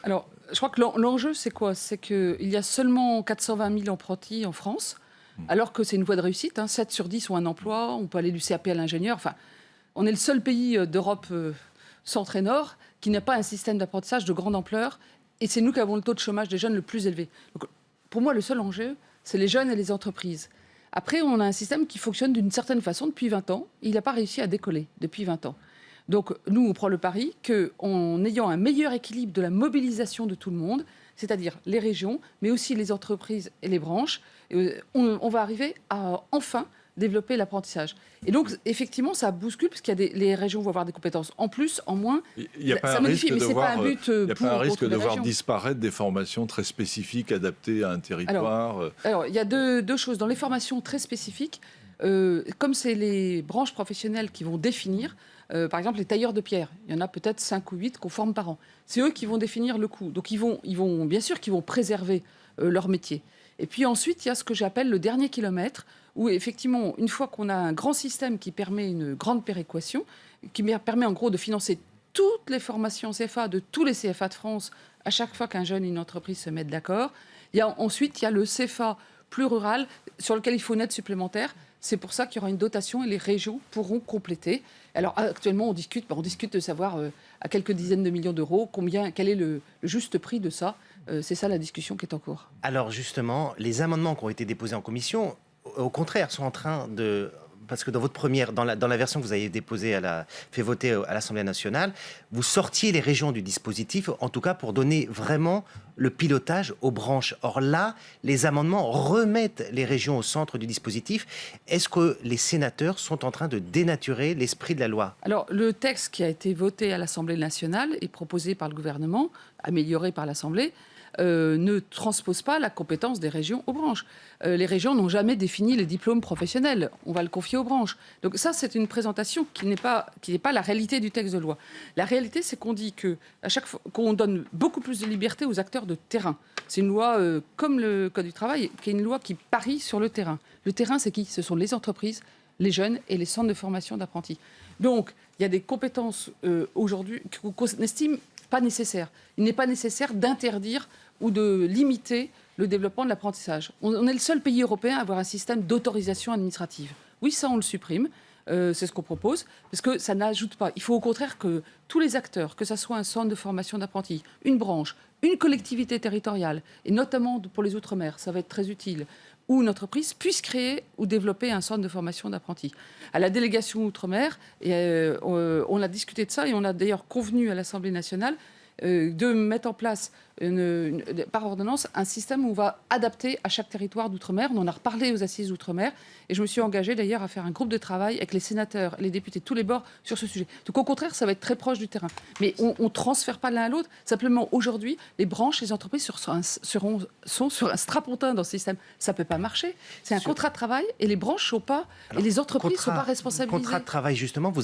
Alors, je crois que l'enjeu, c'est quoi? C'est qu'il y a seulement 420 000 apprentis en France, alors que c'est une voie de réussite. 7 sur 10 ont un emploi, on peut aller du CAP à l'ingénieur. Enfin, on est le seul pays d'Europe centre et nord qui n'a pas un système d'apprentissage de grande ampleur. Et c'est nous qui avons le taux de chômage des jeunes le plus élevé. Donc, pour moi, le seul enjeu, c'est les jeunes et les entreprises. Après, on a un système qui fonctionne d'une certaine façon depuis 20 ans. Il n'a pas réussi à décoller depuis 20 ans. Donc, nous, on prend le pari qu'en ayant un meilleur équilibre de la mobilisation de tout le monde, c'est-à-dire les régions, mais aussi les entreprises et les branches, on va arriver à enfin développer l'apprentissage. Et donc, effectivement, ça bouscule, parce qu'il y a les régions vont avoir des compétences en plus, en moins. Il n'y a pas un risque de voir disparaître des formations très spécifiques adaptées à un territoire. Alors il y a deux choses. Dans les formations très spécifiques, comme c'est les branches professionnelles qui vont définir, par exemple les tailleurs de pierre, il y en a peut-être 5 ou 8 qu'on forme par an. C'est eux qui vont définir le coût. Donc ils vont bien sûr qu'ils vont préserver leur métier. Et puis ensuite, il y a ce que j'appelle le dernier kilomètre, où effectivement, une fois qu'on a un grand système qui permet une grande péréquation, qui permet en gros de financer toutes les formations CFA de tous les CFA de France, à chaque fois qu'un jeune et une entreprise se mettent d'accord, ensuite, il y a le CFA plus rural, sur lequel il faut une aide supplémentaire. C'est pour ça qu'il y aura une dotation et les régions pourront compléter. Alors actuellement, on discute de savoir à quelques dizaines de millions d'euros, quel est le juste prix de ça. C'est ça la discussion qui est en cours. Alors justement, les amendements qui ont été déposés en commission, au contraire, sont en train de... Parce que dans votre dans la version que vous avez déposée, fait voter à l'Assemblée nationale, vous sortiez les régions du dispositif, en tout cas pour donner vraiment le pilotage aux branches. Or là, les amendements remettent les régions au centre du dispositif. Est-ce que les sénateurs sont en train de dénaturer l'esprit de la loi? Alors, le texte qui a été voté à l'Assemblée nationale et proposé par le gouvernement, amélioré par l'Assemblée, ne transpose pas la compétence des régions aux branches. Les régions n'ont jamais défini les diplômes professionnels. On va le confier aux branches. Donc ça, c'est une présentation qui n'est pas la réalité du texte de loi. La réalité, c'est qu'on dit qu'à chaque fois qu'on donne beaucoup plus de liberté aux acteurs de terrain. C'est une loi comme le Code du travail, qui est une loi qui parie sur le terrain. Le terrain, c'est qui? Ce sont les entreprises, les jeunes et les centres de formation d'apprentis. Donc, il y a des compétences aujourd'hui qu'on estime pas nécessaire. Il n'est pas nécessaire d'interdire ou de limiter le développement de l'apprentissage. On est le seul pays européen à avoir un système d'autorisation administrative. Oui, ça, on le supprime. C'est ce qu'on propose, parce que ça n'ajoute pas. Il faut au contraire que tous les acteurs, que ce soit un centre de formation d'apprentis, une branche, une collectivité territoriale, et notamment pour les Outre-mer, ça va être très utile, ou une entreprise puisse créer ou développer un centre de formation d'apprentis. À la délégation Outre-mer, on a discuté de ça et on a d'ailleurs convenu à l'Assemblée nationale de mettre en place par ordonnance un système où on va adapter à chaque territoire d'outre-mer. On en a reparlé aux assises d'outre-mer et je me suis engagée d'ailleurs à faire un groupe de travail avec les sénateurs, les députés de tous les bords sur ce sujet. Donc au contraire, ça va être très proche du terrain. Mais on ne transfère pas l'un à l'autre. Simplement, aujourd'hui, les branches, les entreprises sont sur un strapontin dans ce système. Ça ne peut pas marcher. C'est un contrat de travail et les branches ne sont pas, et les entreprises ne sont pas responsabilisées. Contrat de travail, justement, vous